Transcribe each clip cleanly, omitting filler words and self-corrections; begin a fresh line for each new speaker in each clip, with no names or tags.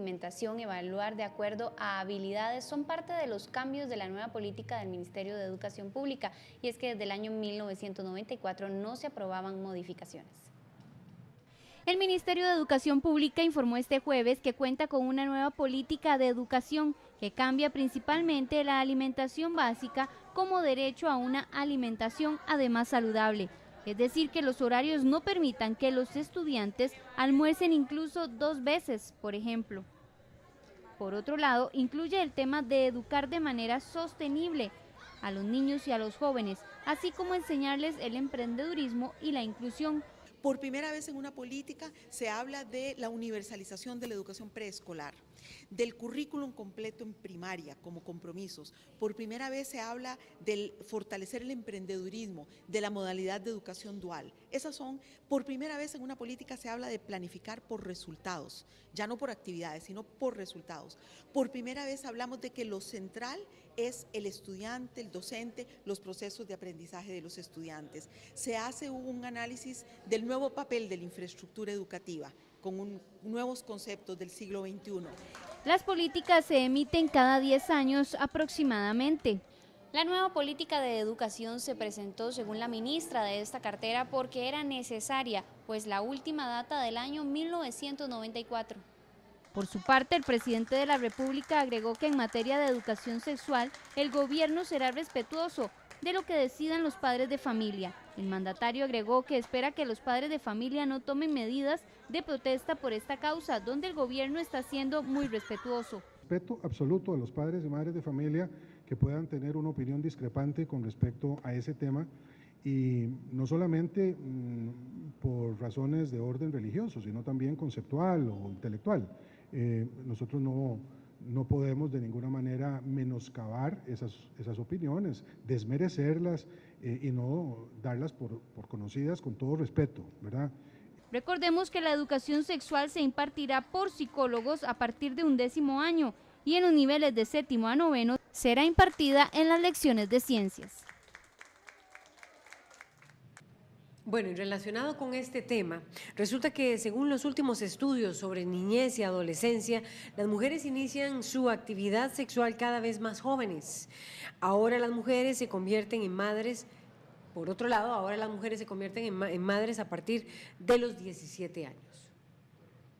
alimentación, evaluar de acuerdo a habilidades son parte de los cambios de la nueva política del Ministerio de Educación Pública, y es que desde el año 1994 no se aprobaban modificaciones. El Ministerio de Educación Pública informó este jueves que cuenta con una nueva política de educación que cambia principalmente la alimentación básica como derecho a una alimentación además saludable. Es decir, que los horarios no permitan que los estudiantes almuercen incluso 2 veces, por ejemplo. Por otro lado, incluye el tema de educar de manera sostenible a los niños y a los jóvenes, así como enseñarles el emprendedurismo y la inclusión.
Por primera vez en una política se habla de la universalización de la educación preescolar, del currículum completo en primaria como compromisos. Por primera vez se habla del fortalecer el emprendedurismo, de la modalidad de educación dual. Esas son, por primera vez en una política se habla de planificar por resultados, ya no por actividades, sino por resultados. Por primera vez hablamos de que lo central es el estudiante, el docente, los procesos de aprendizaje de los estudiantes. Se hace un análisis del nuevo papel de la infraestructura educativa, con nuevos conceptos del siglo XXI.
Las políticas se emiten cada 10 años aproximadamente. La nueva política de educación se presentó, según la ministra de esta cartera, porque era necesaria, pues la última data del año 1994. Por su parte, el presidente de la República agregó que en materia de educación sexual, el gobierno será respetuoso de lo que decidan los padres de familia. El mandatario agregó que espera que los padres de familia no tomen medidas de protesta por esta causa, donde el gobierno está siendo muy respetuoso.
Respeto absoluto a los padres y madres de familia que puedan tener una opinión discrepante con respecto a ese tema, y no solamente por razones de orden religioso, sino también conceptual o intelectual. Nosotros no podemos de ninguna manera menoscabar esas opiniones, desmerecerlas y no darlas por conocidas, con todo respeto, ¿verdad?
Recordemos que la educación sexual se impartirá por psicólogos a partir de un 10º año y en los niveles de 7º a 9º será impartida en las lecciones de ciencias.
Bueno, y relacionado con este tema, resulta que según los últimos estudios sobre niñez y adolescencia, las mujeres inician su actividad sexual cada vez más jóvenes. Ahora las mujeres se convierten en madres, por otro lado, ahora las mujeres se convierten en madres a partir de los 17 años.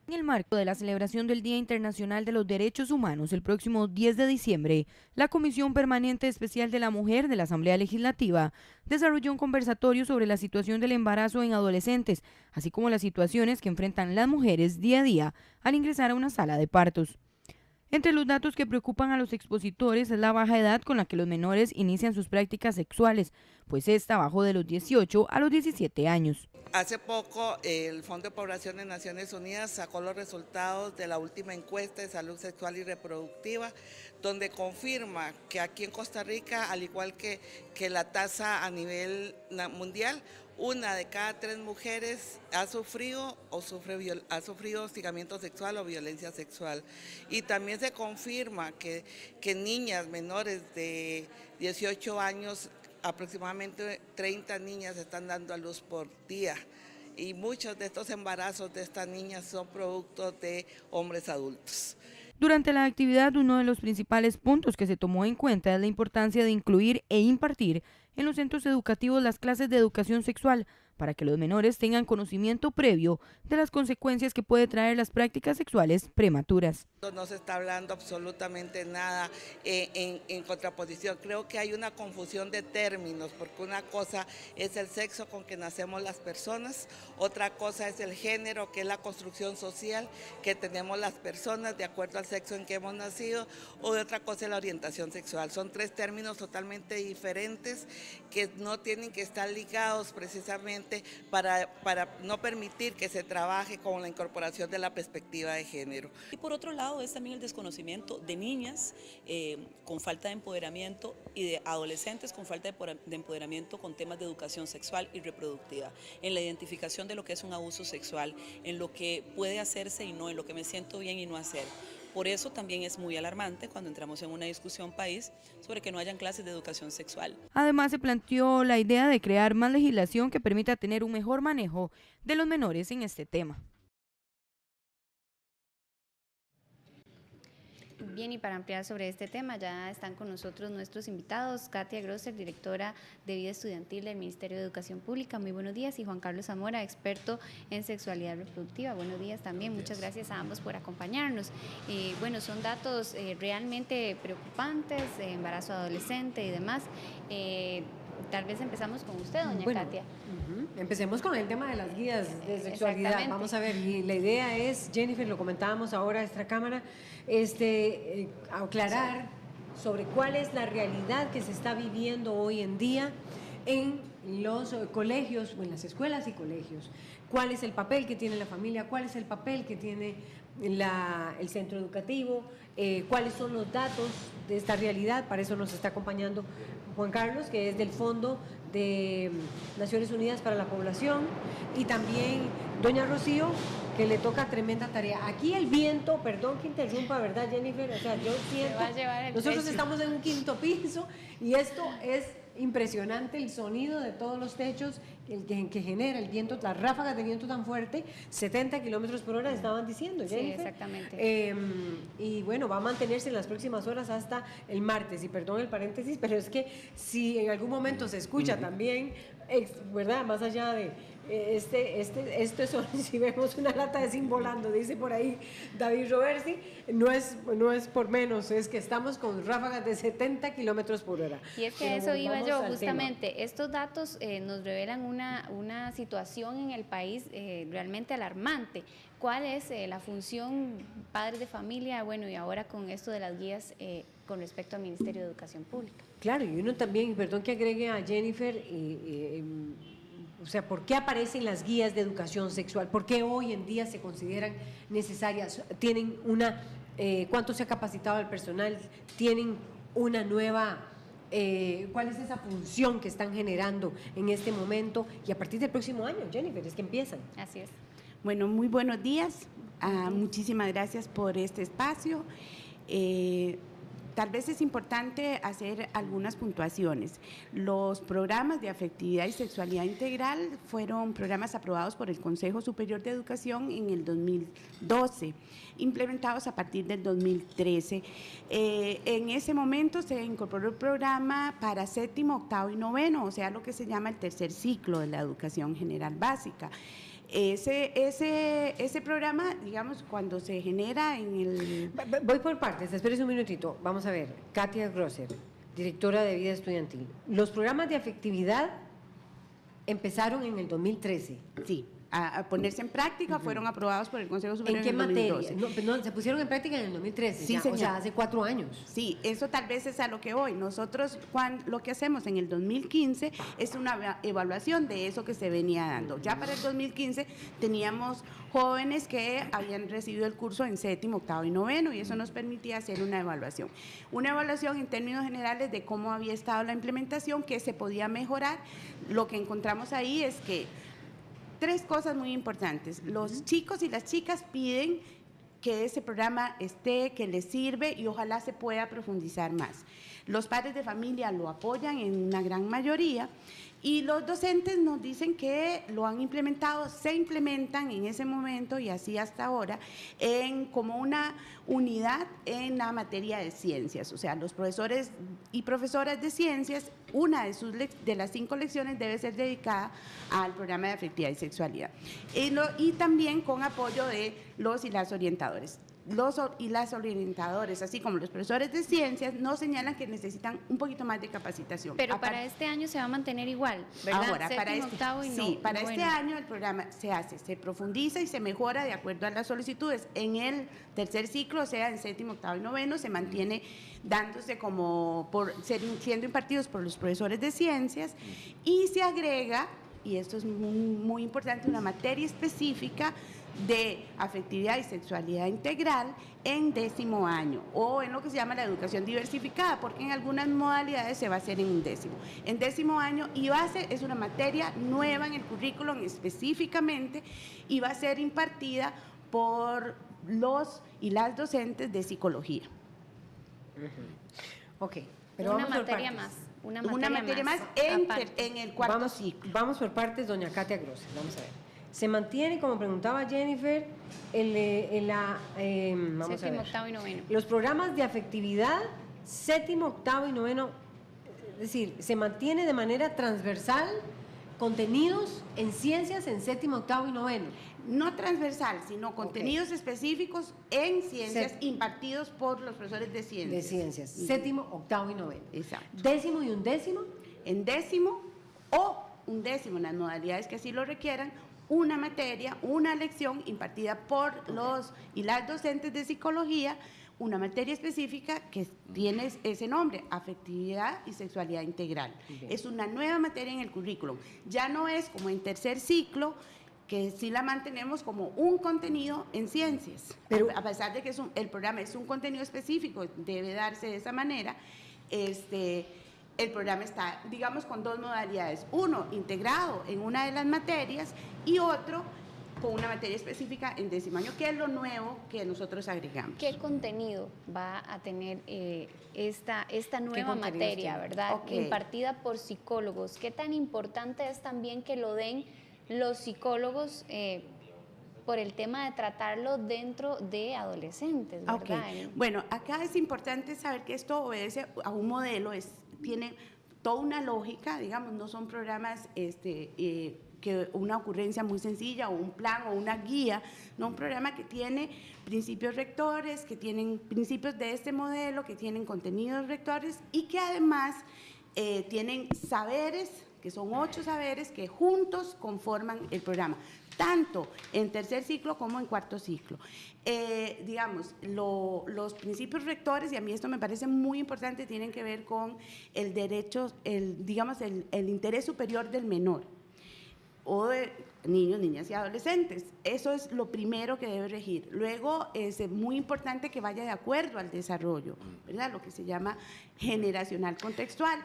En el marco de la celebración del Día Internacional de los Derechos Humanos el próximo 10 de diciembre, la Comisión Permanente Especial de la Mujer de la Asamblea Legislativa desarrolló un conversatorio sobre la situación del embarazo en adolescentes, así como las situaciones que enfrentan las mujeres día a día al ingresar a una sala de partos. Entre los datos que preocupan a los expositores es la baja edad con la que los menores inician sus prácticas sexuales, pues esta bajó de los 18 a los 17 años.
Hace poco el Fondo de Población de Naciones Unidas sacó los resultados de la última encuesta de salud sexual y reproductiva, donde confirma que aquí en Costa Rica, al igual que la tasa a nivel mundial, 1 de cada 3 mujeres ha sufrido hostigamiento sexual o violencia sexual. Y también se confirma que niñas menores de 18 años, aproximadamente 30 niñas están dando a luz por día, y muchos de estos embarazos de estas niñas son productos de hombres adultos.
Durante la actividad, uno de los principales puntos que se tomó en cuenta es la importancia de incluir e impartir en los centros educativos las clases de educación sexual, para que los menores tengan conocimiento previo de las consecuencias que puede traer las prácticas sexuales prematuras.
No se está hablando absolutamente nada en contraposición. Creo que hay una confusión de términos, porque una cosa es el sexo con que nacemos las personas, otra cosa es el género, que es la construcción social que tenemos las personas de acuerdo al sexo en que hemos nacido, o de otra cosa es la orientación sexual. Son 3 términos totalmente diferentes que no tienen que estar ligados precisamente para no permitir que se trabaje con la incorporación de la perspectiva de género.
Y por otro lado es también el desconocimiento de niñas con falta de empoderamiento y de adolescentes con falta de empoderamiento con temas de educación sexual y reproductiva, en la identificación de lo que es un abuso sexual, en lo que puede hacerse y no, en lo que me siento bien y no hacer. Por eso también es muy alarmante cuando entramos en una discusión país sobre que no hayan clases de educación sexual.
Además, se planteó la idea de crear más legislación que permita tener un mejor manejo de los menores en este tema.
Bien, y para ampliar sobre este tema ya están con nosotros nuestros invitados, Katia Grosser, directora de Vida Estudiantil del Ministerio de Educación Pública, muy buenos días, y Juan Carlos Zamora, experto en sexualidad reproductiva, buenos días también, muchas gracias a ambos por acompañarnos. Bueno, son datos realmente preocupantes, embarazo adolescente y demás. Tal vez empezamos con usted, doña Katia.
Empecemos con el tema de las guías de sexualidad. Vamos a ver, y la idea es, Jennifer, lo comentábamos ahora a esta cámara, aclarar sobre cuál es la realidad que se está viviendo hoy en día en los colegios o en las escuelas y colegios. ¿Cuál es el papel que tiene la familia? ¿Cuál es el papel que tiene el centro educativo? ¿Cuáles son los datos de esta realidad? Para eso nos está acompañando Juan Carlos, que es del Fondo de Naciones Unidas para la Población, y también doña Rocío, que le toca tremenda tarea. Aquí el viento, perdón que interrumpa, ¿verdad, Jennifer? O sea, yo siento, nosotros estamos en un 5º piso y esto es impresionante, el sonido de todos los techos que genera el viento, las ráfagas de viento tan fuerte, 70 kilómetros por hora estaban diciendo, Jennifer.
Sí, exactamente.
Y bueno, va a mantenerse en las próximas horas hasta el martes, y perdón el paréntesis, pero es que si en algún momento se escucha también, ¿verdad? Más allá de este son, si vemos una lata de zinc volando, dice por ahí David Roversi, no es por menos, es que estamos con ráfagas de 70 kilómetros por hora.
Y es que
pero
eso iba yo, justamente,
tema.
estos datos nos revelan una situación en el país realmente alarmante. ¿Cuál es la función padres de familia? Bueno, y ahora con esto de las guías con respecto al Ministerio de Educación Pública.
Claro, y uno también, perdón que agregue a Jennifer, o sea, ¿por qué aparecen las guías de educación sexual? ¿Por qué hoy en día se consideran necesarias? ¿Tienen cuánto se ha capacitado el personal? ¿Tienen una nueva, cuál es esa función que están generando en este momento? Y a partir del próximo año, Jennifer, es que empiezan.
Así es.
Bueno, muy buenos días. Muchísimas gracias por este espacio. Tal vez es importante hacer algunas puntuaciones. Los programas de afectividad y sexualidad integral fueron programas aprobados por el Consejo Superior de Educación en el 2012, implementados a partir del 2013. En ese momento se incorporó el programa para 7º, 8º y 9º, o sea, lo que se llama el 3er ciclo de la educación general básica. Ese programa, digamos, cuando se genera en el...
Voy por partes, espérese un minutito. Vamos a ver, Katia Grosser, directora de Vida Estudiantil. Los programas de afectividad empezaron en el 2013.
Sí, a ponerse en práctica, fueron aprobados por el Consejo Superior.
¿En qué materia? No, se pusieron en práctica en el 2013,
sí,
ya, o sea, hace 4 años.
Sí, eso tal vez es a lo que voy. Nosotros lo que hacemos en el 2015 es una evaluación de eso que se venía dando. Ya para el 2015 teníamos jóvenes que habían recibido el curso en 7º, 8º y 9º, y eso nos permitía hacer una evaluación. Una evaluación en términos generales de cómo había estado la implementación, qué se podía mejorar. Lo que encontramos ahí es que 3 cosas muy importantes. Los chicos y las chicas piden que ese programa esté, que les sirve y ojalá se pueda profundizar más. Los padres de familia lo apoyan en una gran mayoría y los docentes nos dicen que lo han implementado, se implementan en ese momento y así hasta ahora como una unidad en la materia de ciencias. O sea, los profesores y profesoras de ciencias, una de las 5 lecciones debe ser dedicada al programa de afectividad y sexualidad. Y también con apoyo de los y las orientadores. Los y las orientadores, así como los profesores de ciencias, nos señalan que necesitan un poquito más de capacitación.
Pero para este año se va a mantener igual, ¿verdad?
Ahora, para este
bueno.
año el programa se profundiza y se mejora de acuerdo a las solicitudes. En el 3er ciclo, o sea, en 7º, 8º y 9º, se mantiene dándose siendo impartidos por los profesores de ciencias y se agrega, y esto es muy importante, una materia específica de afectividad y sexualidad integral en 10º año o en lo que se llama la educación diversificada, porque en algunas modalidades se va a hacer en un 10º. En 10º año es una materia nueva en el currículum específicamente y va a ser impartida por los y las docentes de psicología.
Ok,
pero una materia más. Una materia más
en el 4º ciclo.
Vamos por partes, doña Katia Grosser, vamos a ver. Se mantiene, como preguntaba Jennifer, vamos a
Séptimo,
ver.
octavo y noveno.
Los programas de afectividad, séptimo, octavo y noveno, es decir, se mantiene de manera transversal contenidos en ciencias en séptimo, octavo y noveno.
No transversal, sino contenidos específicos en ciencias impartidos por los profesores de ciencias.
De ciencias, séptimo, octavo y noveno.
Exacto.
Décimo y undécimo.
En décimo o undécimo, en las modalidades que así lo requieran, una materia, una lección impartida por los y las docentes de psicología, una materia específica que tiene ese nombre, afectividad y sexualidad integral. Es una nueva materia en el currículum. Ya no es como en tercer ciclo, que sí la mantenemos como un contenido en ciencias. Pero a pesar de que el programa es un contenido específico, debe darse de esa manera, el programa está, digamos, con dos modalidades. Uno, integrado en una de las materias y otro con una materia específica en décimo año, que es lo nuevo que nosotros agregamos.
¿Qué contenido va a tener esta nueva materia, verdad?
Okay.
Impartida por psicólogos. ¿Qué tan importante es también que lo den los psicólogos por el tema de tratarlo dentro de adolescentes, verdad?
Okay. Bueno, acá es importante saber que esto obedece a un modelo, tiene toda una lógica, digamos, no son programas que una ocurrencia muy sencilla o un plan o una guía, no, un programa que tiene principios rectores, que tienen principios de este modelo, que tienen contenidos rectores y que además tienen saberes, que son 8 saberes que juntos conforman el programa, tanto en tercer ciclo como en cuarto ciclo. Digamos, los principios rectores, y a mí esto me parece muy importante, tienen que ver con el derecho, digamos, el interés superior del menor, o de niños, niñas y adolescentes. Eso es lo primero que debe regir. Luego es muy importante que vaya de acuerdo al desarrollo, ¿verdad? Lo que se llama generacional contextual.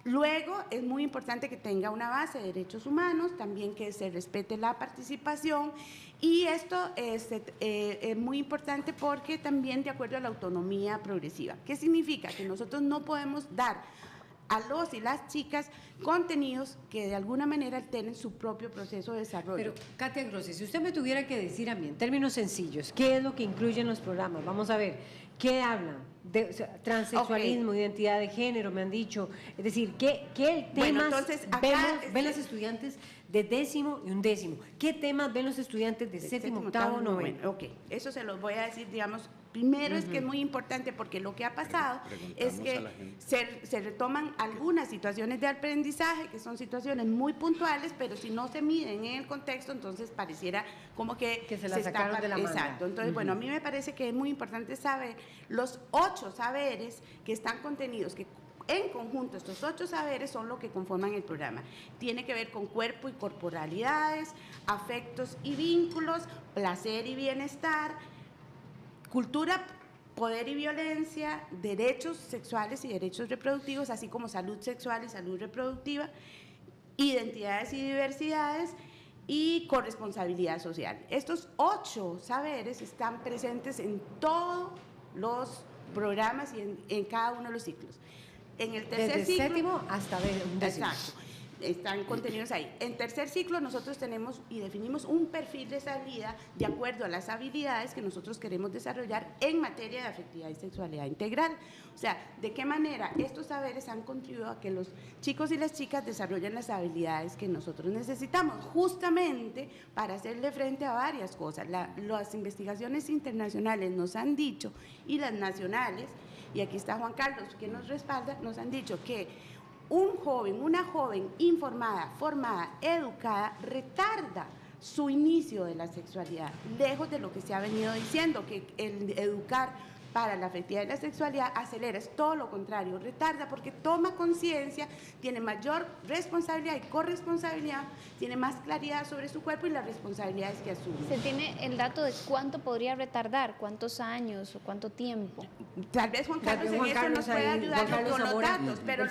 Luego es muy importante que tenga una base de derechos humanos, también que se respete la participación, y esto es muy importante porque también de acuerdo a la autonomía progresiva. ¿Qué significa? Que nosotros no podemos dar a los y las chicas contenidos que de alguna manera alteren su propio proceso de desarrollo.
Pero, Katia Grossi, si usted me tuviera que decir a mí, en términos sencillos, ¿qué es lo que incluyen los programas? Vamos a ver, ¿qué hablan? Transexualismo, identidad de género, me han dicho. Es decir, ¿qué temas
bueno, entonces, acá
ven los estudiantes de décimo y undécimo? ¿Qué temas ven los estudiantes de séptimo, octavo, noveno?
Ok, eso se los voy a decir, digamos, primero es que es muy importante porque lo que ha pasado es que se retoman algunas situaciones de aprendizaje que son situaciones muy puntuales, pero si no se miden en el contexto, entonces pareciera como que
se la sacaron de la manga.
Exacto, entonces, bueno, a mí me parece que es muy importante saber los 8 saberes que están contenidos, que en conjunto estos 8 saberes son lo que conforman el programa. Tiene que ver con cuerpo y corporalidades, afectos y vínculos, placer y bienestar, cultura, poder y violencia, derechos sexuales y derechos reproductivos, así como salud sexual y salud reproductiva, identidades y diversidades y corresponsabilidad social. Estos 8 saberes están presentes en todos los programas y en cada uno de los ciclos. En el tercer
Desde
ciclo,
séptimo hasta undécimo.
Exacto. Están contenidos ahí. En tercer ciclo nosotros tenemos y definimos un perfil de salida de acuerdo a las habilidades que nosotros queremos desarrollar en materia de afectividad y sexualidad integral. O sea, de qué manera estos saberes han contribuido a que los chicos y las chicas desarrollen las habilidades que nosotros necesitamos, justamente para hacerle frente a varias cosas. Las investigaciones internacionales nos han dicho, y las nacionales, y aquí está Juan Carlos que nos respalda, nos han dicho que un joven, una joven informada, formada, educada, retarda su inicio de la sexualidad, lejos de lo que se ha venido diciendo, que el educar para la afectividad y la sexualidad acelera, es todo lo contrario, retarda porque toma conciencia, tiene mayor responsabilidad y corresponsabilidad, tiene más claridad sobre su cuerpo y las responsabilidades que asume.
¿Se tiene el dato de cuánto podría retardar? ¿Cuántos años o cuánto tiempo?
Tal vez Juan Carlos en eso nos pueda ayudar con los datos, pero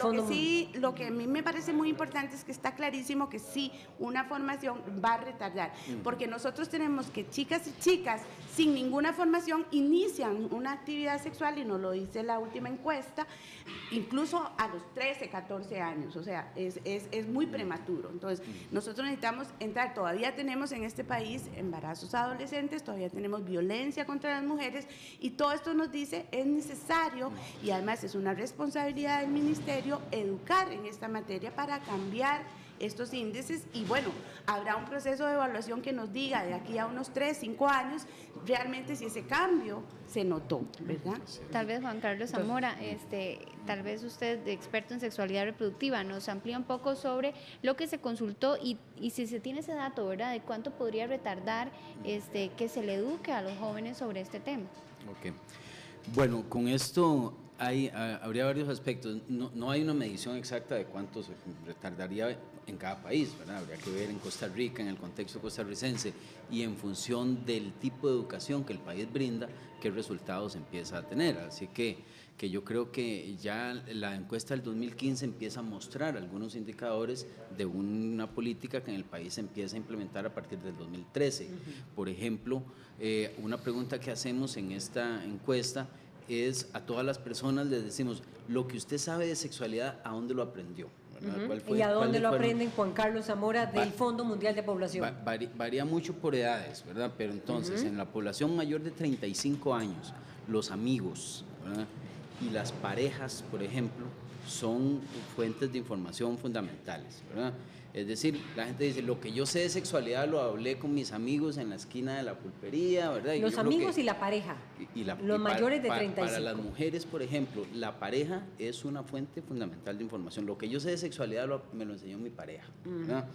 lo que a mí me parece muy importante es que está clarísimo que sí, una formación va a retardar, porque nosotros tenemos que chicas y chicas sin ninguna formación inician una actividad sexual, y nos lo dice la última encuesta, incluso a los 13, 14 años, o sea, es muy prematuro. Entonces, nosotros necesitamos entrar, todavía tenemos en este país embarazos adolescentes, todavía tenemos violencia contra las mujeres, y todo esto nos dice, es necesario, y además es una responsabilidad del ministerio, educar en esta materia para cambiar estos índices, y bueno, habrá un proceso de evaluación que nos diga de aquí a unos 3, 5 años realmente si ese cambio se notó, ¿verdad?
Tal vez Juan Carlos Zamora, tal vez usted, experto en sexualidad reproductiva, nos amplía un poco sobre lo que se consultó y si se tiene ese dato, ¿verdad?, de cuánto podría retardar que se le eduque a los jóvenes sobre este tema.
Ok. Bueno, con esto habría varios aspectos. No hay una medición exacta de cuánto se retardaría en cada país, ¿verdad? Habría que ver en Costa Rica, en el contexto costarricense, y en función del tipo de educación que el país brinda, qué resultados empieza a tener. Así que yo creo que ya la encuesta del 2015 empieza a mostrar algunos indicadores de una política que en el país se empieza a implementar a partir del 2013. Por ejemplo, una pregunta que hacemos en esta encuesta es a todas las personas les decimos, lo que usted sabe de sexualidad, ¿a dónde lo aprendió?
¿Y a dónde lo aprenden, Juan Carlos Zamora, del Fondo Mundial de Población?
Varía mucho por edades, ¿verdad? Pero entonces, en la población mayor de 35 años, los amigos, ¿verdad?, y las parejas, por ejemplo, son fuentes de información fundamentales, ¿verdad? Es decir, la gente dice, lo que yo sé de sexualidad lo hablé con mis amigos en la esquina de la pulpería, ¿verdad? Y
los amigos y la pareja, los mayores de 35.
Para las mujeres, por ejemplo, la pareja es una fuente fundamental de información. Lo que yo sé de sexualidad me lo enseñó mi pareja, ¿verdad?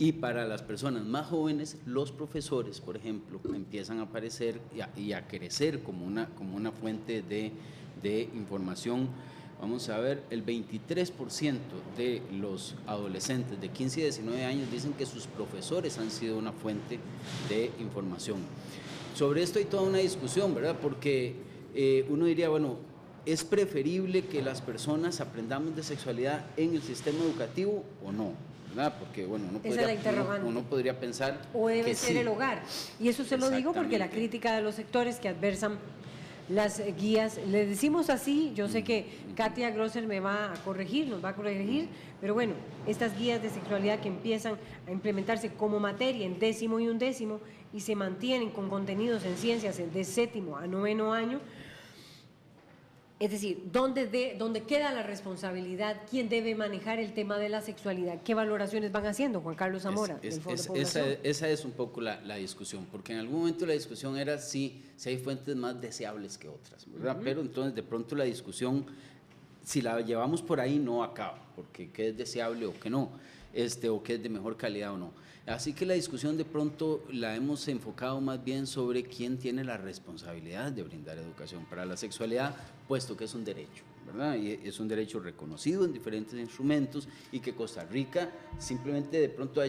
Y para las personas más jóvenes, los profesores, por ejemplo, empiezan a aparecer y a crecer como una fuente de información. Vamos a ver, el 23% de los adolescentes de 15 y 19 años dicen que sus profesores han sido una fuente de información. Sobre esto hay toda una discusión, ¿verdad? Porque uno diría, bueno, ¿es preferible que las personas aprendamos de sexualidad en el sistema educativo o no? ¿Verdad? Porque, bueno, uno podría pensar
o debe
que
ser
sí.
el hogar. Y eso se lo digo porque la crítica de los sectores que adversan las guías, le decimos así, yo sé que Katia Grosser nos va a corregir, pero bueno, estas guías de sexualidad que empiezan a implementarse como materia en 10º y 11º y se mantienen con contenidos en ciencias de 7º a 9º año, es decir, ¿dónde queda la responsabilidad? ¿Quién debe manejar el tema de la sexualidad? ¿Qué valoraciones van haciendo, Juan Carlos Zamora, del Fondo de Población?
Esa es un poco la discusión, porque en algún momento la discusión era si hay fuentes más deseables que otras, ¿verdad? Pero entonces de pronto la discusión, si la llevamos por ahí, no acaba, porque qué es deseable o qué no, o qué es de mejor calidad o no. Así que la discusión de pronto la hemos enfocado más bien sobre quién tiene la responsabilidad de brindar educación para la sexualidad, puesto que es un derecho, ¿verdad? Y es un derecho reconocido en diferentes instrumentos y que Costa Rica simplemente de pronto ha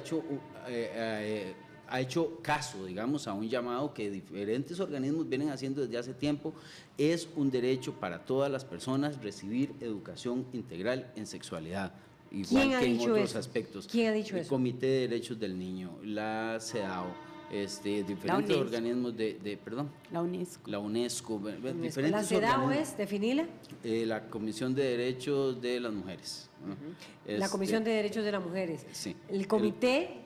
hecho caso, digamos, a un llamado que diferentes organismos vienen haciendo desde hace tiempo. Es un derecho para todas las personas recibir educación integral en sexualidad. Igual que en otros aspectos.
¿Quién ha dicho eso?
El Comité de Derechos del Niño, la CEDAW, diferentes organismos perdón.
La UNESCO.
La UNESCO, diferentes
¿La CEDAW
organismos.
es? Definila.
La Comisión de Derechos de las Mujeres.
La Comisión de Derechos de las Mujeres.
Sí.
El Comité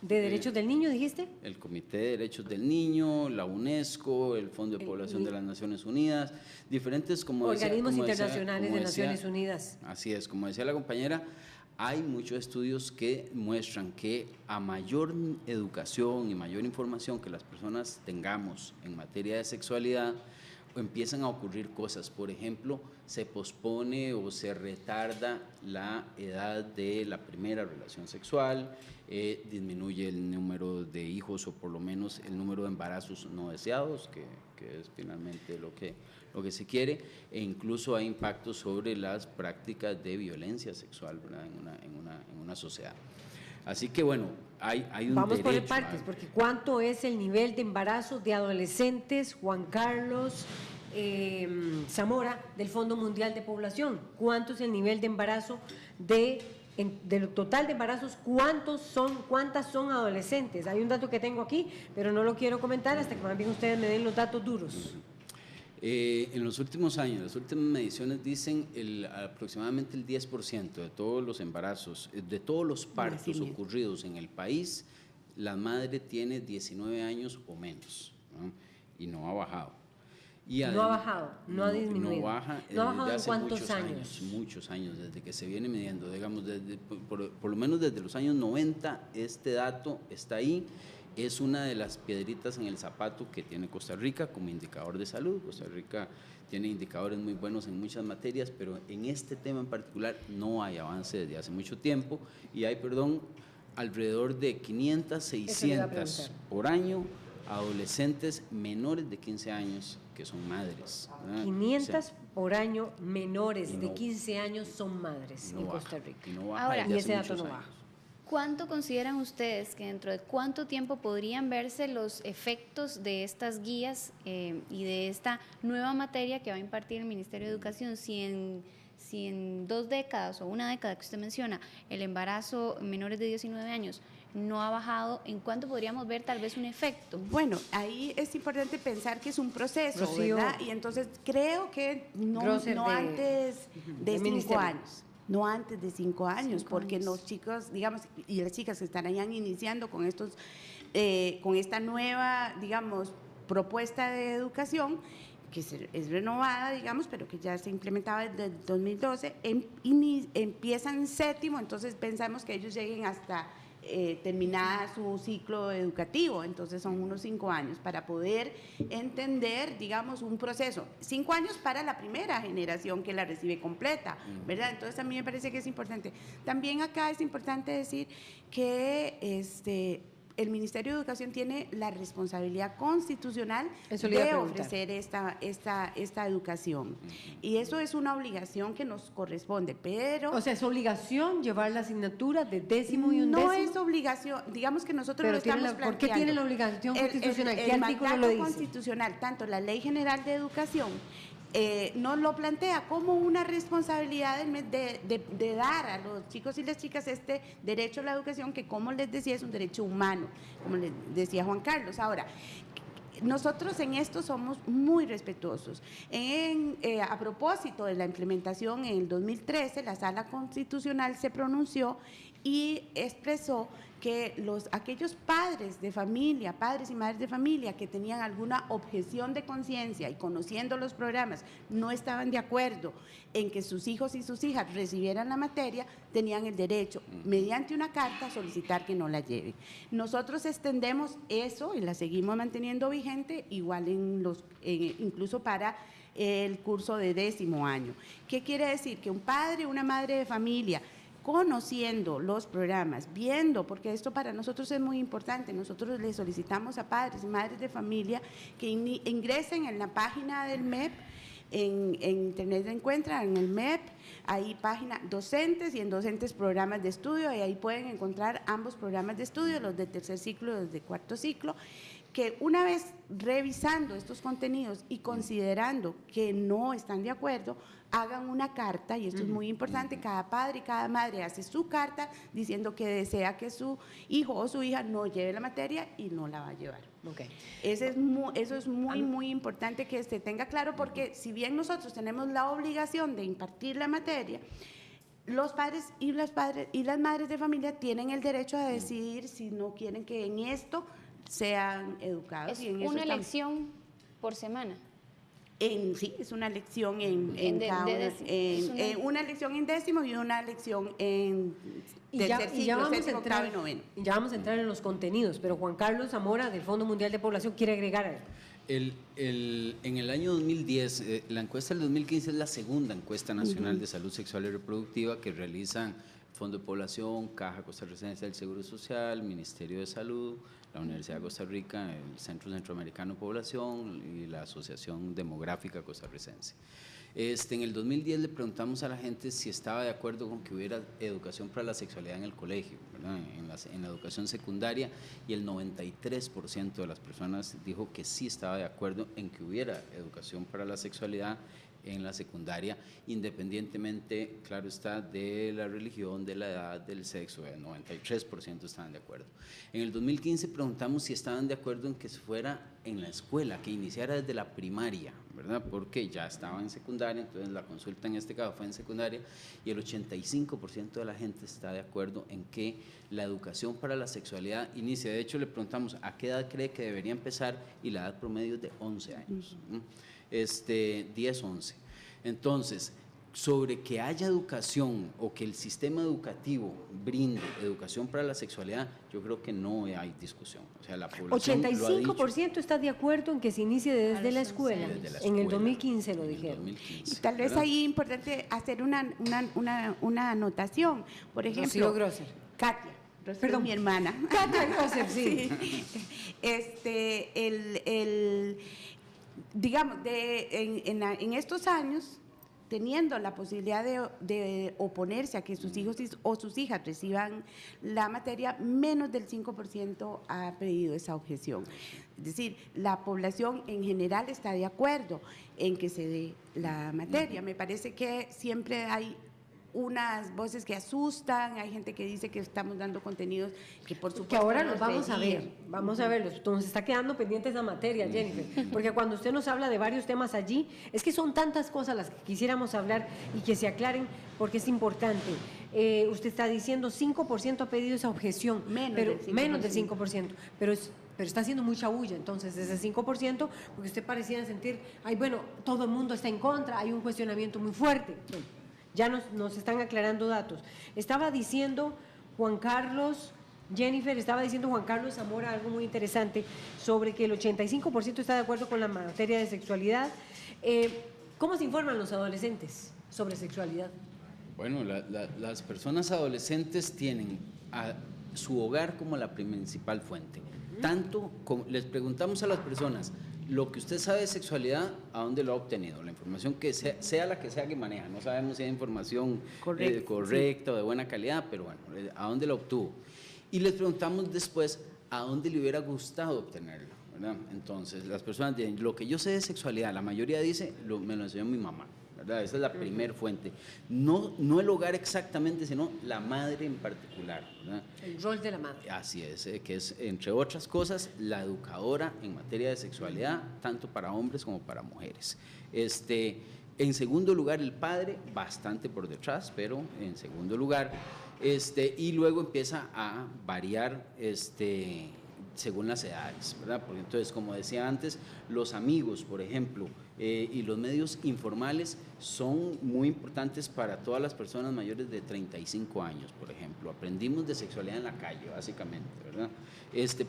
de Derechos del Niño, dijiste.
El Comité de Derechos del Niño, la UNESCO, el Fondo de Población de las Naciones Unidas, diferentes
organismos internacionales de Naciones Unidas.
Así es, como decía la compañera, hay muchos estudios que muestran que a mayor educación y mayor información que las personas tengamos en materia de sexualidad, empiezan a ocurrir cosas. Por ejemplo, se pospone o se retarda la edad de la primera relación sexual, disminuye el número de hijos o por lo menos el número de embarazos no deseados, que es finalmente lo que se quiere, e incluso hay impactos sobre las prácticas de violencia sexual, ¿verdad?, en una sociedad. Así que bueno, hay un
Vamos
derecho.
por partes, porque ¿cuánto es el nivel de embarazo de adolescentes, Juan Carlos Zamora, del Fondo Mundial de Población? ¿Cuánto es el nivel de embarazo de del total de embarazos, ¿cuántas son adolescentes? Hay un dato que tengo aquí, pero no lo quiero comentar hasta que más bien ustedes me den los datos duros.
En los últimos años, las últimas mediciones dicen aproximadamente el 10% de todos los embarazos, de todos los partos ocurridos en el país, la madre tiene 19 años o menos, ¿no? Y no ha bajado.
No ha bajado, no ha disminuido.
No baja,
¿No ha bajado
desde
en
hace
cuántos años?
Muchos años, desde que se viene midiendo, digamos, por lo menos desde los años 90, este dato está ahí. Es una de las piedritas en el zapato que tiene Costa Rica como indicador de salud. Costa Rica tiene indicadores muy buenos en muchas materias, pero en este tema en particular no hay avance desde hace mucho tiempo y hay, alrededor de 500, 600 por año adolescentes menores de 15 años que son madres, ¿verdad?
500 por año menores de 15 años son madres en Costa Rica.
Y no baja
Ahora,
desde
y ese
hace
dato no
muchos
baja.
años.
¿Cuánto consideran ustedes que dentro de cuánto tiempo podrían verse los efectos de estas guías y de esta nueva materia que va a impartir el Ministerio de Educación? Si en 2 décadas o una década que usted menciona, el embarazo menores de 19 años no ha bajado, ¿en cuánto podríamos ver tal vez un efecto?
Bueno, ahí es importante pensar que es un proceso,
Rocío,
¿verdad? Y entonces creo que no antes de 5 años. No antes de 5 años, porque los chicos, digamos, y las chicas que estarán iniciando con con esta nueva, digamos, propuesta de educación, que es renovada, digamos, pero que ya se implementaba desde el 2012, empiezan en 7º, entonces pensamos que ellos lleguen hasta terminada su ciclo educativo, entonces son unos 5 años para poder entender, digamos, un proceso. 5 años para la primera generación que la recibe completa, ¿verdad? Entonces a mí me parece que es importante. También acá es importante decir que el Ministerio de Educación tiene la responsabilidad constitucional de ofrecer esta educación. Y eso es una obligación que nos corresponde, pero...
O sea, ¿es obligación llevar la asignatura de 10º y 11º?
No es obligación, digamos que nosotros
pero
lo estamos planteando.
¿Por qué tiene la obligación constitucional? ¿Qué
el
artículo lo
mandato
dice?
constitucional, tanto la Ley General de Educación, nos lo plantea como una responsabilidad de dar a los chicos y las chicas este derecho a la educación, que, como les decía, es un derecho humano, como les decía Juan Carlos. Ahora, nosotros en esto somos muy respetuosos. A propósito de la implementación en el 2013, la Sala Constitucional se pronunció y expresó que aquellos padres de familia, padres y madres de familia que tenían alguna objeción de conciencia y conociendo los programas no estaban de acuerdo en que sus hijos y sus hijas recibieran la materia, tenían el derecho, mediante una carta, a solicitar que no la lleven. Nosotros extendemos eso y la seguimos manteniendo vigente, igual incluso para el curso de 10º año. ¿Qué quiere decir? Que un padre, una madre de familia, conociendo los programas, viendo, porque esto para nosotros es muy importante, nosotros le solicitamos a padres y madres de familia que ingresen en la página del MEP, en internet se encuentran en el MEP, ahí página docentes y en docentes programas de estudio, y ahí pueden encontrar ambos programas de estudio, los de 3er ciclo y los de 4º ciclo, que una vez revisando estos contenidos y considerando que no están de acuerdo, hagan una carta, y esto es muy importante, cada padre y cada madre hace su carta diciendo que desea que su hijo o su hija no lleve la materia y no la va a llevar.
Okay.
Eso es muy importante que se tenga claro, porque si bien nosotros tenemos la obligación de impartir la materia, los padres y las madres de familia tienen el derecho a decidir si no quieren que en esto sean educados.
¿Es
y en
una
eso
lección por semana?
Sí, es una lección una lección en 10º y una lección en tercer ciclo, 7º, 8º y 9º.
Ya vamos a entrar en los contenidos, pero Juan Carlos Zamora, del Fondo Mundial de Población, quiere agregar algo.
En el año 2010, la encuesta del 2015 es la segunda encuesta nacional de salud sexual y reproductiva que realizan Fondo de Población, Caja Costarricense del Seguro Social, Ministerio de Salud, la Universidad de Costa Rica, el Centro Centroamericano de Población y la Asociación Demográfica Costarricense. En el 2010 le preguntamos a la gente si estaba de acuerdo con que hubiera educación para la sexualidad en el colegio, ¿verdad? En la educación secundaria, y el 93% de las personas dijo que sí estaba de acuerdo en que hubiera educación para la sexualidad en la secundaria, independientemente, claro está, de la religión, de la edad, del sexo. El 93% estaban de acuerdo. En el 2015 preguntamos si estaban de acuerdo en que se fuera en la escuela, que iniciara desde la primaria, ¿verdad? Porque ya estaba en secundaria, entonces la consulta en este caso fue en secundaria, y el 85% de la gente está de acuerdo en que la educación para la sexualidad inicie. De hecho, le preguntamos a qué edad cree que debería empezar, y la edad promedio es de 11 años, 10, 11. Entonces, sobre que haya educación o que el sistema educativo brinde educación para la sexualidad, yo creo que no hay discusión. O sea, la población
85% está de acuerdo en que se inicie desde la escuela. En el 2015 lo dijeron.
Y tal vez ahí es importante hacer una anotación. Por ejemplo, Katia, perdón, mi hermana.
Katia Grosser, sí.
Digamos, en estos años, teniendo la posibilidad de oponerse a que sus hijos o sus hijas reciban la materia, menos del 5% ha pedido esa objeción. Es decir, la población en general está de acuerdo en que se dé la materia. Me parece que siempre hay unas voces que asustan, hay gente que dice que estamos dando contenidos que por supuesto
que ahora los vamos a ver, vamos a verlos. Entonces está quedando pendiente esa materia, Jennifer, porque cuando usted nos habla de varios temas allí, es que son tantas cosas las que quisiéramos hablar y que se aclaren porque es importante. Usted está diciendo 5% ha pedido esa objeción, menos del 5%, pero está haciendo mucha bulla, entonces ese 5%, porque usted parecía sentir, ay, bueno, todo el mundo está en contra, hay un cuestionamiento muy fuerte. Bueno, ya nos están aclarando datos. Estaba diciendo Juan Carlos, Jennifer, estaba diciendo Juan Carlos Zamora algo muy interesante sobre que el 85% está de acuerdo con la materia de sexualidad. ¿Cómo se informan los adolescentes sobre sexualidad?
Bueno, las personas adolescentes tienen a su hogar como la principal fuente. Tanto como les preguntamos a las personas, lo que usted sabe de sexualidad, ¿a dónde lo ha obtenido? La información que sea la que sea que maneja, no sabemos si es información correcta o de buena calidad, pero bueno, ¿a dónde la obtuvo? Y les preguntamos después, ¿a dónde le hubiera gustado obtenerlo? ¿Verdad? Entonces, las personas dicen, lo que yo sé de sexualidad, la mayoría dice, me lo enseñó mi mamá, ¿verdad? Esa es la primer fuente. No el hogar exactamente, sino la madre en particular, ¿verdad?
El rol de la madre.
Así es, que es, entre otras cosas, la educadora en materia de sexualidad, tanto para hombres como para mujeres. En segundo lugar, el padre, bastante por detrás, pero en segundo lugar, y luego empieza a variar, según las edades, ¿verdad? Porque entonces, como decía antes, los amigos, por ejemplo, y los medios informales son muy importantes para todas las personas mayores de 35 años, por ejemplo. Aprendimos de sexualidad en la calle, básicamente, ¿verdad?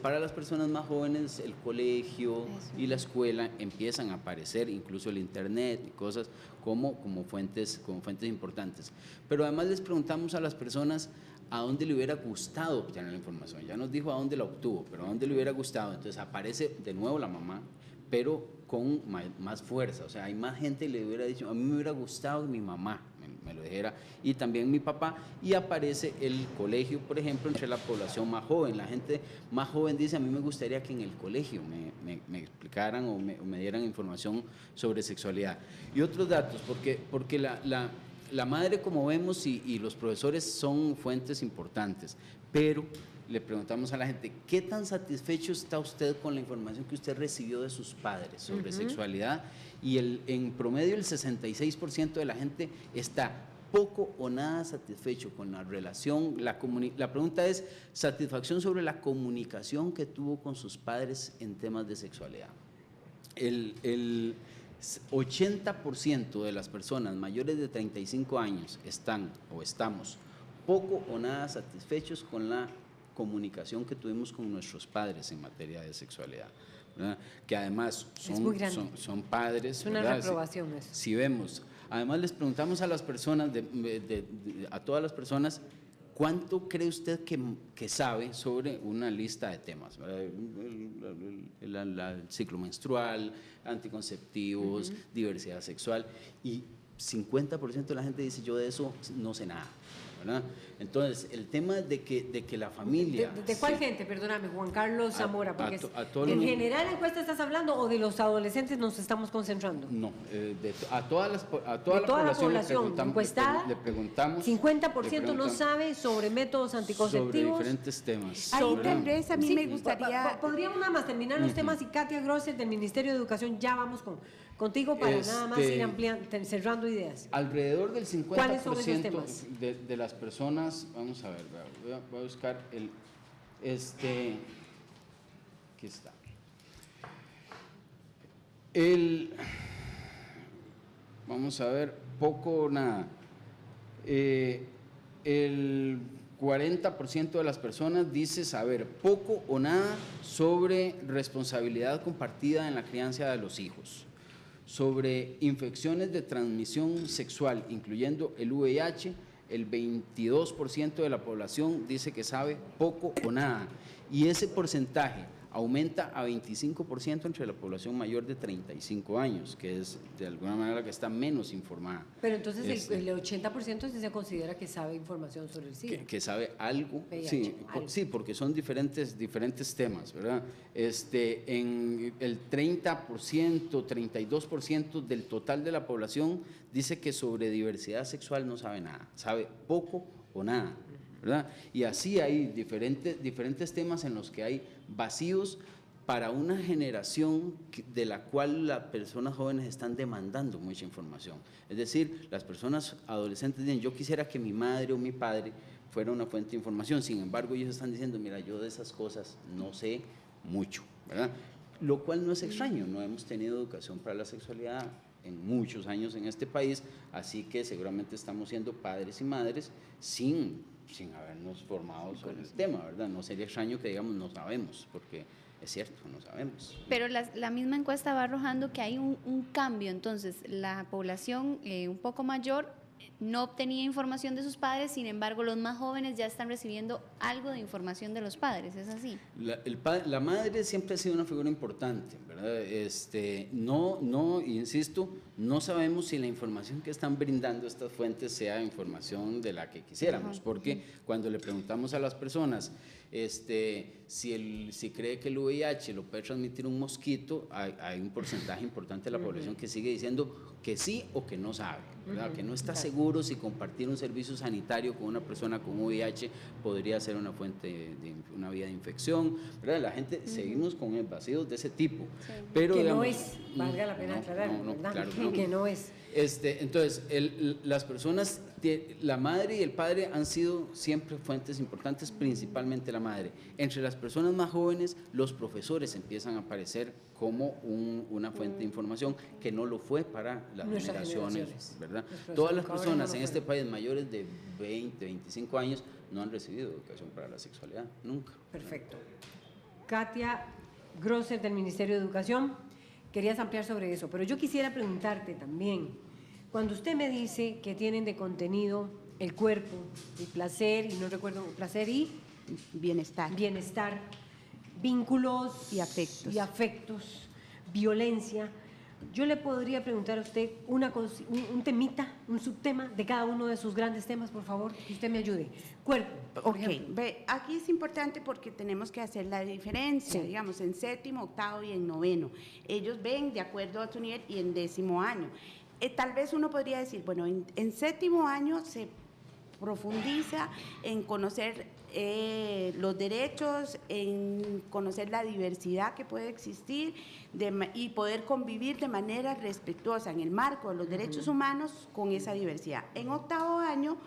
Para las personas más jóvenes, el colegio y la escuela empiezan a aparecer, incluso el internet y cosas como fuentes importantes. Pero además les preguntamos a las personas a dónde le hubiera gustado obtener la información. Ya nos dijo a dónde la obtuvo, pero a dónde le hubiera gustado. Entonces aparece de nuevo la mamá, pero con más fuerza. O sea, hay más gente que le hubiera dicho, a mí me hubiera gustado que mi mamá me lo dijera, y también mi papá, y aparece el colegio, por ejemplo, entre la población más joven. La gente más joven dice, a mí me gustaría que en el colegio me explicaran o me dieran información sobre sexualidad. Y otros datos, porque la madre, como vemos, y los profesores son fuentes importantes, pero le preguntamos a la gente, ¿qué tan satisfecho está usted con la información que usted recibió de sus padres sobre sexualidad? Y en promedio el 66% de la gente está poco o nada satisfecho con la relación. La pregunta es, satisfacción sobre la comunicación que tuvo con sus padres en temas de sexualidad. El 80% de las personas mayores de 35 años estamos poco o nada satisfechos con la comunicación que tuvimos con nuestros padres en materia de sexualidad, ¿verdad? Que además son padres.
Es una reprobación eso.
Si vemos, además les preguntamos a las personas, a todas las personas, ¿cuánto cree usted que sabe sobre una lista de temas? El ciclo menstrual, anticonceptivos, diversidad sexual, y 50% de la gente dice, yo de eso no sé nada. ¿verdad? Entonces, el tema de que la familia...
¿De cuál gente? Perdóname, Juan Carlos Zamora, porque ¿en general encuesta estás hablando o de los adolescentes nos estamos concentrando?
No, a toda la
población encuestada,
le preguntamos...
50% no sabe sobre métodos anticonceptivos.
Sobre diferentes temas.
Ahí tal vez a mí me gustaría...
Podríamos nada más terminar los temas y Katia Grosser del Ministerio de Educación, ya vamos contigo para nada más ir ampliando, cerrando ideas.
Alrededor del 50%
¿Cuáles son esos temas?
de las personas, vamos a ver, voy a buscar aquí está. Vamos a ver, poco o nada. El 40% de las personas dice saber poco o nada sobre responsabilidad compartida en la crianza de los hijos, sobre infecciones de transmisión sexual, incluyendo el VIH, el 22% de la población dice que sabe poco o nada, y ese porcentaje aumenta a 25% entre la población mayor de 35 años, que es de alguna manera la que está menos informada.
Pero entonces el 80% se considera que sabe información sobre el SIDA.
Que sabe algo,
VIH, algo.
Sí, porque son diferentes temas, ¿verdad? En el 30%, 32% del total de la población dice que sobre diversidad sexual no sabe nada, sabe poco o nada, ¿verdad? Y así hay diferentes temas en los que hay vacíos para una generación de la cual las personas jóvenes están demandando mucha información. Es decir, las personas adolescentes dicen, yo quisiera que mi madre o mi padre fuera una fuente de información, sin embargo ellos están diciendo, mira, yo de esas cosas no sé mucho, ¿verdad? Lo cual no es extraño, no hemos tenido educación para la sexualidad en muchos años en este país, así que seguramente estamos siendo padres y madres sin habernos formado sobre el tema, ¿verdad? No sería extraño que digamos no sabemos, porque es cierto, no sabemos.
Pero la misma encuesta va arrojando que hay un cambio, entonces la población un poco mayor no obtenía información de sus padres, sin embargo los más jóvenes ya están recibiendo algo de información de los padres, ¿es así?
La madre siempre ha sido una figura importante, ¿verdad? Insisto, no sabemos si la información que están brindando estas fuentes sea información de la que quisiéramos, porque cuando le preguntamos a las personas si cree que el VIH lo puede transmitir un mosquito, hay un porcentaje importante de la población que sigue diciendo que sí o que no sabe, ¿verdad? Que no está seguro si compartir un servicio sanitario con una persona con VIH podría ser una fuente de una vía de infección, ¿verdad? La gente seguimos con vacíos de ese tipo, pero
que
digamos,
no es, valga la pena aclarar, ¿verdad?
Claro,
que no es.
Entonces, las personas, la madre y el padre han sido siempre fuentes importantes, principalmente la madre. Entre las personas más jóvenes, los profesores empiezan a aparecer como una fuente de información que no lo fue para las generaciones, ¿verdad? Todas las personas en este país mayores de 20, 25 años no han recibido educación para la sexualidad, nunca.
Perfecto. Katia Grosser del Ministerio de Educación. Querías ampliar sobre eso, pero yo quisiera preguntarte también, cuando usted me dice que tienen de contenido el cuerpo, el placer, y no recuerdo, placer y
bienestar,
vínculos
y afectos,
violencia, yo le podría preguntar a usted un temita, un subtema de cada uno de sus grandes temas, por favor, que usted me ayude. Cuerpo.
Aquí es importante porque tenemos que hacer la diferencia, digamos, en séptimo, octavo y en noveno. Ellos ven de acuerdo a su nivel y en 10º año. Tal vez uno podría decir, bueno, en 7º año se profundiza en conocer los derechos, en conocer la diversidad que puede existir y poder convivir de manera respetuosa en el marco de los derechos humanos con esa diversidad. En 8º año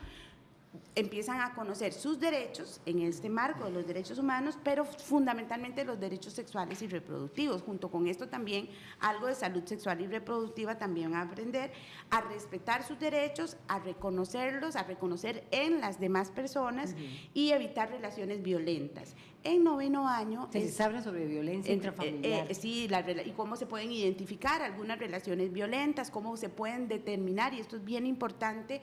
empiezan a conocer sus derechos en este marco de los derechos humanos, pero fundamentalmente los derechos sexuales y reproductivos. Junto con esto también algo de salud sexual y reproductiva, también van a aprender a respetar sus derechos, a reconocerlos, a reconocer en las demás personas y evitar relaciones violentas. En 9º año…
Se les habla sobre violencia intrafamiliar.
Sí, y cómo se pueden identificar algunas relaciones violentas, cómo se pueden determinar, y esto es bien importante,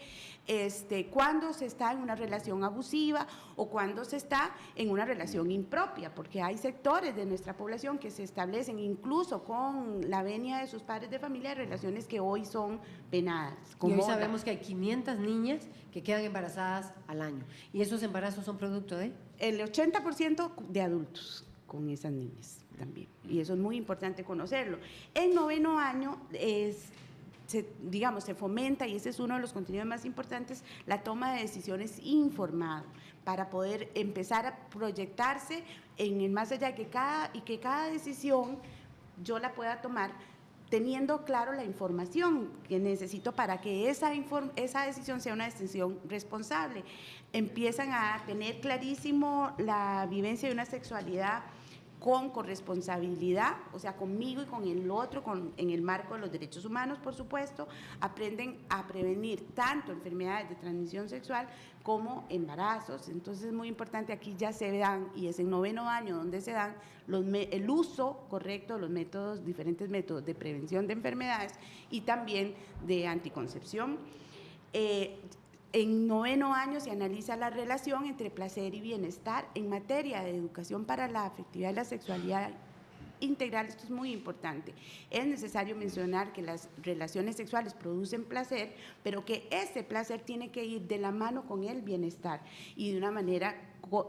cuando se está en una relación abusiva o cuando se está en una relación impropia, porque hay sectores de nuestra población que se establecen incluso con la venia de sus padres de familia, relaciones que hoy son penadas.
Y hoy sabemos que hay 500 niñas que quedan embarazadas al año. ¿Y esos embarazos son producto de?
El 80% de adultos con esas niñas también. Y eso es muy importante conocerlo. En 9º año se fomenta, y ese es uno de los contenidos más importantes, la toma de decisiones informada para poder empezar a proyectarse en el más allá, que cada decisión yo la pueda tomar teniendo claro la información que necesito para que esa decisión sea una decisión responsable. Empiezan a tener clarísimo la vivencia de una sexualidad con corresponsabilidad, o sea, conmigo y con el otro, en el marco de los derechos humanos, por supuesto. Aprenden a prevenir tanto enfermedades de transmisión sexual como embarazos. Entonces es muy importante, aquí ya se dan, y es en 9º año donde se dan el uso correcto de los diferentes métodos de prevención de enfermedades y también de anticoncepción. En 9º año se analiza la relación entre placer y bienestar en materia de educación para la afectividad y la sexualidad integral. Esto es muy importante. Es necesario mencionar que las relaciones sexuales producen placer, pero que ese placer tiene que ir de la mano con el bienestar y de una manera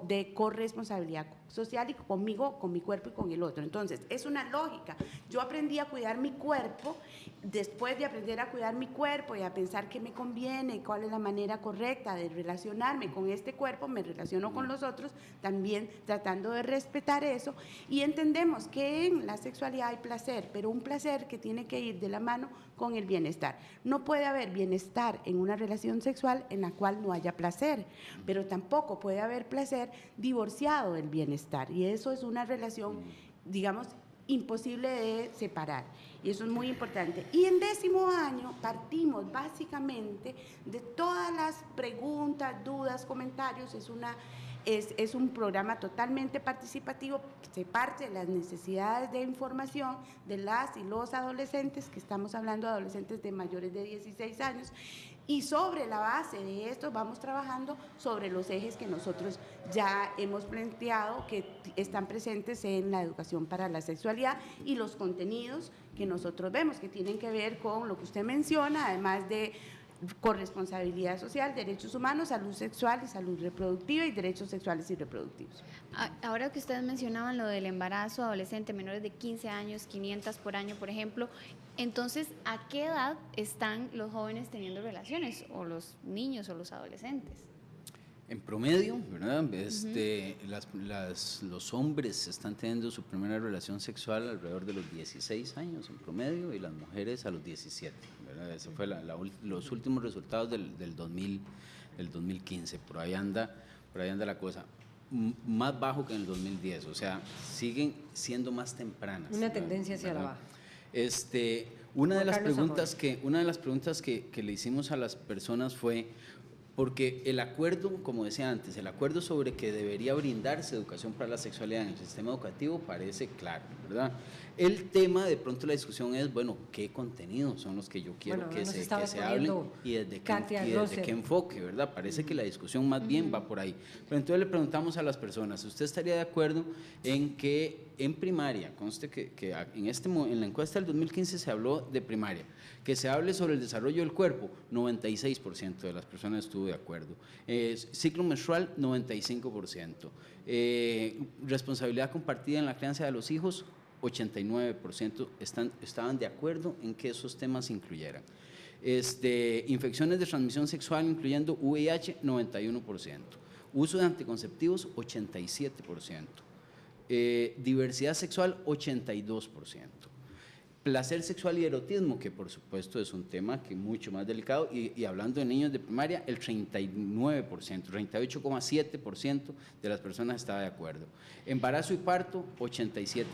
de corresponsabilidad social, y conmigo, con mi cuerpo y con el otro. Entonces, es una lógica. Yo aprendí a cuidar mi cuerpo, después de aprender a cuidar mi cuerpo y a pensar qué me conviene, cuál es la manera correcta de relacionarme con este cuerpo, me relaciono con los otros, también tratando de respetar eso, y entendemos que en la sexualidad hay placer, pero un placer que tiene que ir de la mano con el bienestar. No puede haber bienestar en una relación sexual en la cual no haya placer, pero tampoco puede haber placer divorciado del bienestar, y eso es una relación, digamos, imposible de separar, y eso es muy importante. Y en 10º año partimos básicamente de todas las preguntas, dudas, comentarios. Es un programa totalmente participativo, se parte de las necesidades de información de las y los adolescentes, que estamos hablando de adolescentes de mayores de 16 años, y sobre la base de esto vamos trabajando sobre los ejes que nosotros ya hemos planteado, que están presentes en la educación para la sexualidad, y los contenidos que nosotros vemos que tienen que ver con lo que usted menciona, además de corresponsabilidad social, derechos humanos, salud sexual y salud reproductiva, y derechos sexuales y reproductivos.
Ahora que ustedes mencionaban lo del embarazo adolescente, menores de 15 años, 500 por año, por ejemplo, entonces, ¿a qué edad están los jóvenes teniendo relaciones, o los niños o los adolescentes?
En promedio, ¿verdad? Los hombres están teniendo su primera relación sexual alrededor de los 16 años en promedio, y las mujeres a los 17, ¿verdad? Ese fue los últimos resultados del 2015. Por ahí anda la cosa. Más bajo que en el 2010, o sea, siguen siendo más tempranas.
Una tendencia hacia la baja.
Una de las preguntas que le hicimos a las personas fue, porque el acuerdo, como decía antes, el acuerdo sobre que debería brindarse educación para la sexualidad en el sistema educativo parece claro, ¿verdad? El tema, de pronto la discusión es, bueno, ¿qué contenidos son los que yo quiero que se hablen y desde qué enfoque, ¿verdad? Parece que la discusión más bien va por ahí. Pero entonces le preguntamos a las personas, ¿usted estaría de acuerdo en que en primaria, conste que en la encuesta del 2015 se habló de primaria, que se hable sobre el desarrollo del cuerpo? 96% de las personas estuvo de acuerdo. Ciclo menstrual, 95%. Responsabilidad compartida en la crianza de los hijos, 89% estaban de acuerdo en que esos temas se incluyeran. Infecciones de transmisión sexual, incluyendo VIH, 91%. Uso de anticonceptivos, 87%. Diversidad sexual, 82%. Placer sexual y erotismo, que por supuesto es un tema que mucho más delicado, y hablando de niños de primaria, el 39%, 38,7% de las personas estaba de acuerdo. Embarazo y parto, 87%.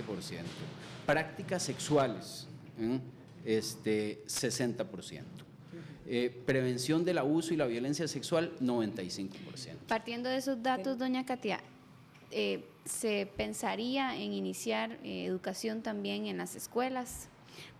Prácticas sexuales, 60%. Prevención del abuso y la violencia sexual, 95%.
Partiendo de esos datos, doña Katia, ¿Se pensaría en iniciar educación también en las escuelas?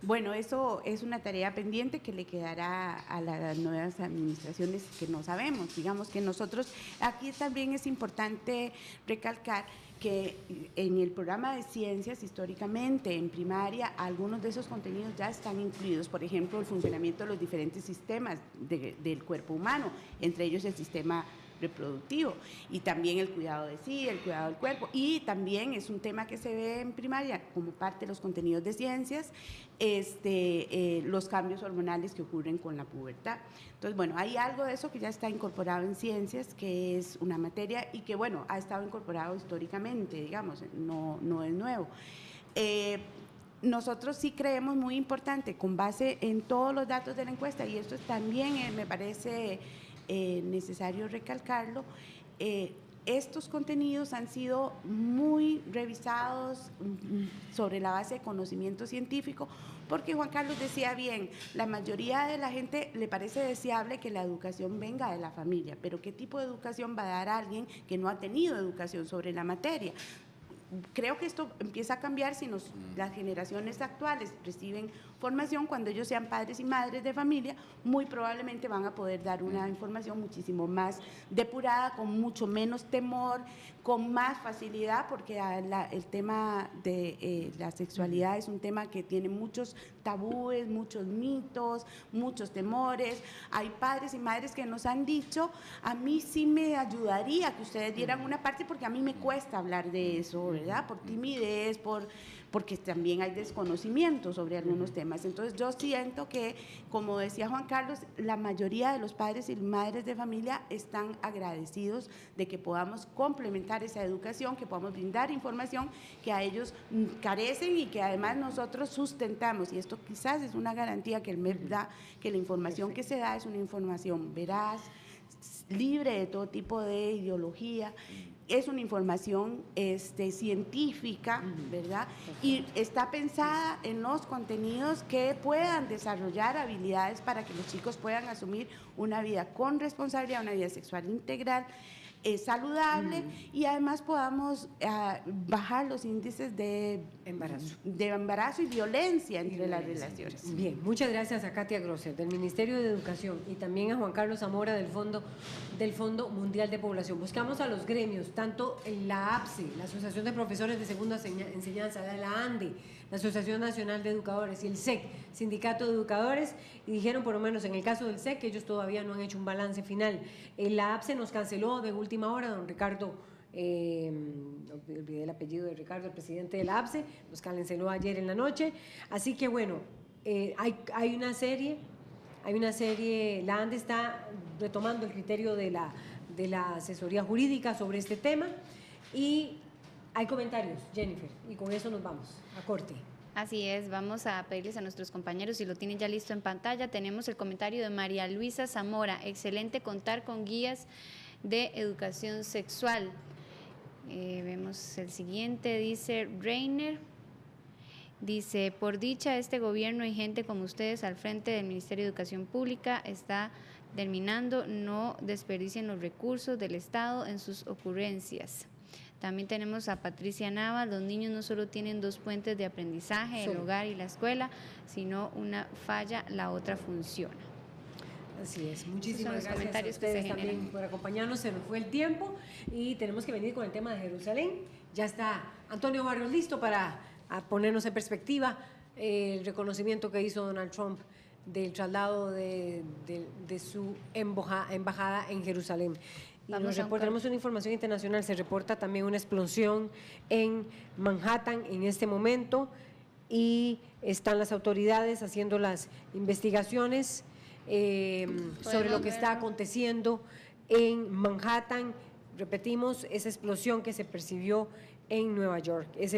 Bueno, eso es una tarea pendiente que le quedará a las nuevas administraciones que no sabemos. Digamos que nosotros, aquí también es importante recalcar que en el programa de ciencias, históricamente, en primaria, algunos de esos contenidos ya están incluidos, por ejemplo, el funcionamiento de los diferentes sistemas del cuerpo humano, entre ellos el sistema reproductivo, y también el cuidado de sí, el cuidado del cuerpo, y también es un tema que se ve en primaria como parte de los contenidos de ciencias, los cambios hormonales que ocurren con la pubertad. Entonces, bueno, hay algo de eso que ya está incorporado en ciencias, que es una materia y que, bueno, ha estado incorporado históricamente, digamos, no es nuevo. Nosotros sí creemos muy importante, con base en todos los datos de la encuesta, y esto también me parece necesario recalcarlo, estos contenidos han sido muy revisados sobre la base de conocimiento científico, porque Juan Carlos decía bien, la mayoría de la gente le parece deseable que la educación venga de la familia, pero ¿qué tipo de educación va a dar a alguien que no ha tenido educación sobre la materia? Creo que esto empieza a cambiar si las generaciones actuales reciben formación. Cuando ellos sean padres y madres de familia, muy probablemente van a poder dar una información muchísimo más depurada, con mucho menos temor, con más facilidad, porque el tema de la sexualidad es un tema que tiene muchos tabúes, muchos mitos, muchos temores. Hay padres y madres que nos han dicho, a mí sí me ayudaría que ustedes dieran una parte, porque a mí me cuesta hablar de eso, ¿verdad? Por timidez, porque también hay desconocimiento sobre algunos temas. Entonces yo siento que, como decía Juan Carlos, la mayoría de los padres y madres de familia están agradecidos de que podamos complementar esa educación, que podamos brindar información que a ellos carecen y que además nosotros sustentamos, y esto quizás es una garantía que el MEP da, que la información que se da es una información veraz, libre de todo tipo de ideología, es una información científica, ¿verdad? Y está pensada en los contenidos que puedan desarrollar habilidades para que los chicos puedan asumir una vida con responsabilidad, una vida sexual integral, saludable, y además podamos bajar los índices de embarazo y violencia entre las relaciones.
Bien, muchas gracias a Katia Grosser del Ministerio de Educación y también a Juan Carlos Zamora del Fondo Mundial de Población. Buscamos a los gremios, tanto en la APSE, la Asociación de Profesores de Segunda Enseñanza, la ANDE, la Asociación Nacional de Educadores, y el SEC, Sindicato de Educadores, y dijeron, por lo menos en el caso del SEC, que ellos todavía no han hecho un balance final. La APSE nos canceló de última hora, don Ricardo, olvidé el apellido de Ricardo, el presidente de la APSE, nos canceló ayer en la noche, así que bueno, hay una serie, la ANDE está retomando el criterio de la asesoría jurídica sobre este tema, y hay comentarios, Jennifer, y con eso nos vamos a corte.
Así es, vamos a pedirles a nuestros compañeros, si lo tienen ya listo en pantalla, tenemos el comentario de María Luisa Zamora: excelente contar con guías de educación sexual. Vemos el siguiente, dice Reiner, dice: por dicha este gobierno y gente como ustedes al frente del Ministerio de Educación Pública está terminando, no desperdicien los recursos del Estado en sus ocurrencias. También tenemos a Patricia Nava: los niños no solo tienen dos fuentes de aprendizaje, el hogar y la escuela, sino una falla, la otra funciona.
Así es, muchísimas gracias a ustedes también por acompañarnos. Se nos fue el tiempo y tenemos que venir con el tema de Jerusalén. Ya está Antonio Barrios listo para ponernos en perspectiva el reconocimiento que hizo Donald Trump del traslado de su embajada en Jerusalén. Y tenemos una información internacional, se reporta también una explosión en Manhattan en este momento, y están las autoridades haciendo las investigaciones sobre lo que está aconteciendo en Manhattan. Repetimos, esa explosión que se percibió en Nueva York. Esta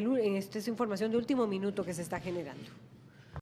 es información de último minuto que se está generando.